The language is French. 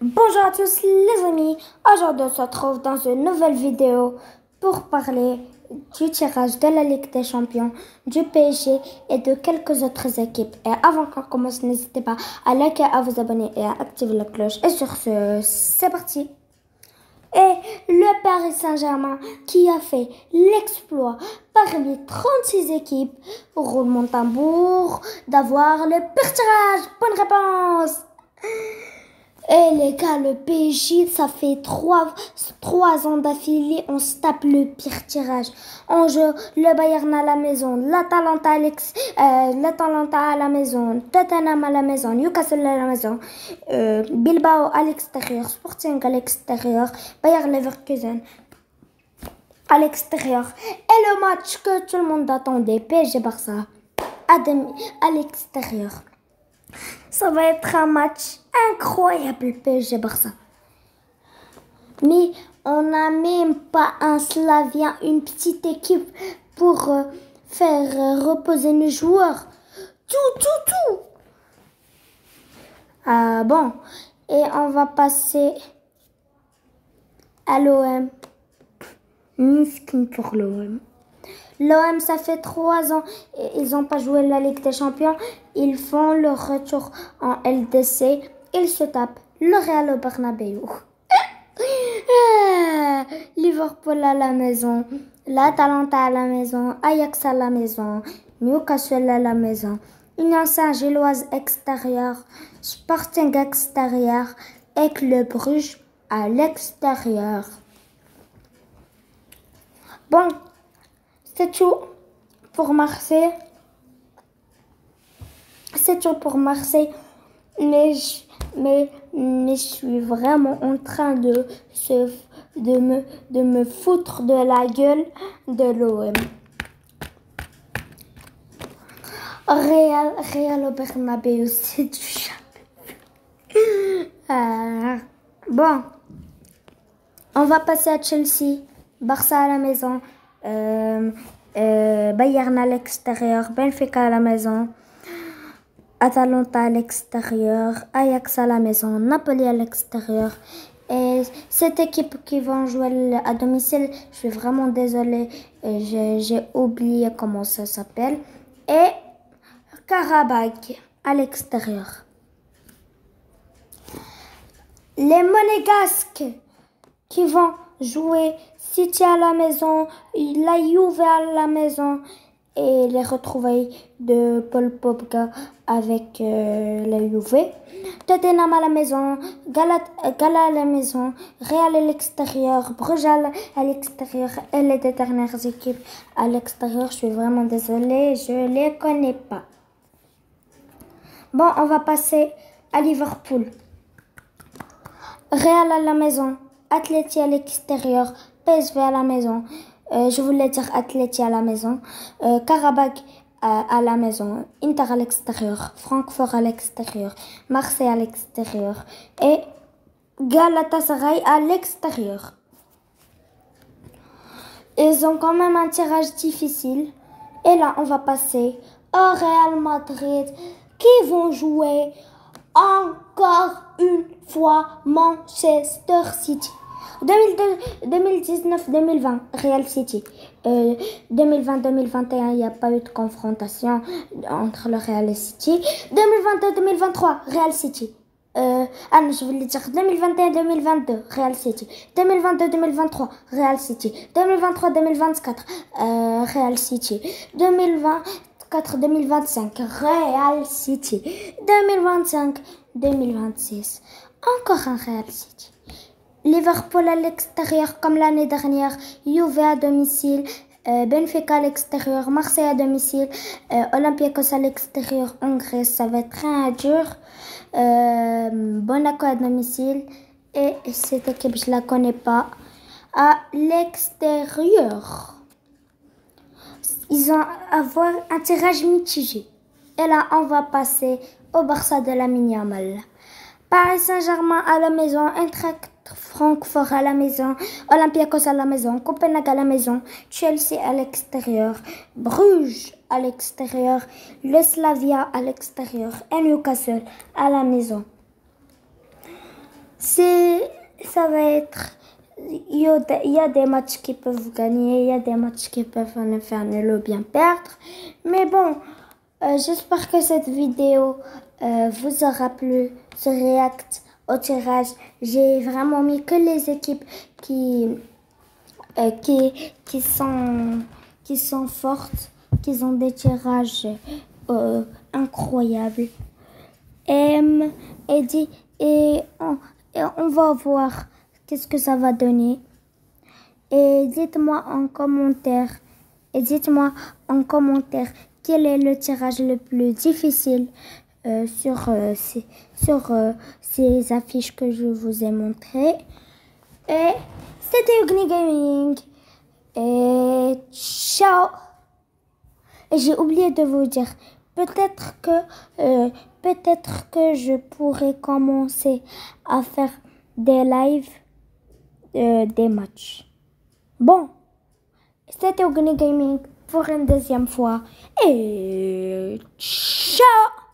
Bonjour à tous les amis, aujourd'hui on se retrouve dans une nouvelle vidéo pour parler du tirage de la Ligue des Champions, du PSG et de quelques autres équipes. Et avant qu'on commence, n'hésitez pas à liker, à vous abonner et à activer la cloche. Et sur ce, c'est parti. Et le Paris Saint-Germain qui a fait l'exploit parmi 36 équipes remonte tambour d'avoir le pire tirage. Bonne réponse. Et les gars, le PSG, ça fait trois ans d'affilée, on se tape le pire tirage. On joue le Bayern à la maison, l'Atalanta à la maison, Tottenham à la maison, Newcastle à la maison, Bilbao à l'extérieur, Sporting à l'extérieur, Bayer Leverkusen à l'extérieur. Et le match que tout le monde attendait, PSG-Barça, à l'extérieur. Ça va être un match incroyable, PSG-Barça. Mais on n'a même pas un Slavia, une petite équipe pour faire reposer nos joueurs. Tout. Bon, et on va passer à l'OM. Miskin pour l'OM. L'OM, ça fait 3 ans, ils n'ont pas joué la Ligue des Champions. Ils font leur retour en LDC. Ils se tapent le Real au Bernabéu. Liverpool à la maison, l'Atalanta à la maison, Ajax à la maison, Newcastle à la maison, Union Saint-Gilloise extérieure, Sporting extérieur et Club Bruges à l'extérieur. Bon, c'est tout pour Marseille. Mais je suis vraiment en train de me foutre de la gueule de l'OM. Real au Bernabéu, c'est du jamais. Bon, on va passer à Chelsea, Barça à la maison, Bayern à l'extérieur, Benfica à la maison, Atalanta à l'extérieur, Ajax à la maison, Napoli à l'extérieur. Et cette équipe qui va jouer à domicile, je suis vraiment désolée, j'ai oublié comment ça s'appelle. Et Karabakh à l'extérieur. Les Monégasques qui vont jouer City à la maison, la Juve à la maison et les retrouvailles de Paul Pogba avec la Juve. Tottenham à la maison, Gala à la maison, Real à l'extérieur, Bruges à l'extérieur et les deux dernières équipes à l'extérieur. Je suis vraiment désolée, je les connais pas. Bon, on va passer à Liverpool. Real à la maison, Atleti à l'extérieur, PSV à la maison. Je voulais dire Atleti à la maison. Karabakh à la maison. Inter à l'extérieur. Francfort à l'extérieur. Marseille à l'extérieur. Et Galatasaray à l'extérieur. Ils ont quand même un tirage difficile. Et là, on va passer au Real Madrid qui vont jouer encore une fois Manchester City. 2019-2020, Real City. 2020-2021, il n'y a pas eu de confrontation entre le Real et City. 2022-2023, Real City. Non, je voulais dire 2021-2022, Real City. 2022-2023, Real City. 2023-2024, Real City. 2024-2025, Real City. 2025-2026, encore un Real City. Liverpool à l'extérieur comme l'année dernière, Juve à domicile, Benfica à l'extérieur, Marseille à domicile, Olympiakos à l'extérieur en Grèce, ça va être très dur. Monaco à domicile et cette équipe je la connais pas. À l'extérieur, ils vont avoir un tirage mitigé. Et là on va passer au Barça de Lamine Yamal. Paris Saint-Germain à la maison, Eintracht Francfort à la maison, Olympiakos à la maison, Copenhague à la maison, Chelsea à l'extérieur, Bruges à l'extérieur, le Slavia à l'extérieur et Newcastle à la maison. Ça va être, il y a des matchs qui peuvent gagner, il y a des matchs qui peuvent en faire nul ou bien perdre. Mais bon, j'espère que cette vidéo vous aura plu. Ce react au tirage, j'ai vraiment mis que les équipes euh, qui, qui sont fortes, qui ont des tirages incroyables. Et, et, dit, et on va voir qu'est-ce que ça va donner. Et dites-moi en commentaire, quel est le tirage le plus difficile sur ces affiches que je vous ai montrées. Et c'était Ugly Gaming. Et ciao. Et j'ai oublié de vous dire, peut-être que je pourrais commencer à faire des lives, des matchs. Bon, c'était Ugly Gaming pour une deuxième fois. Et ciao.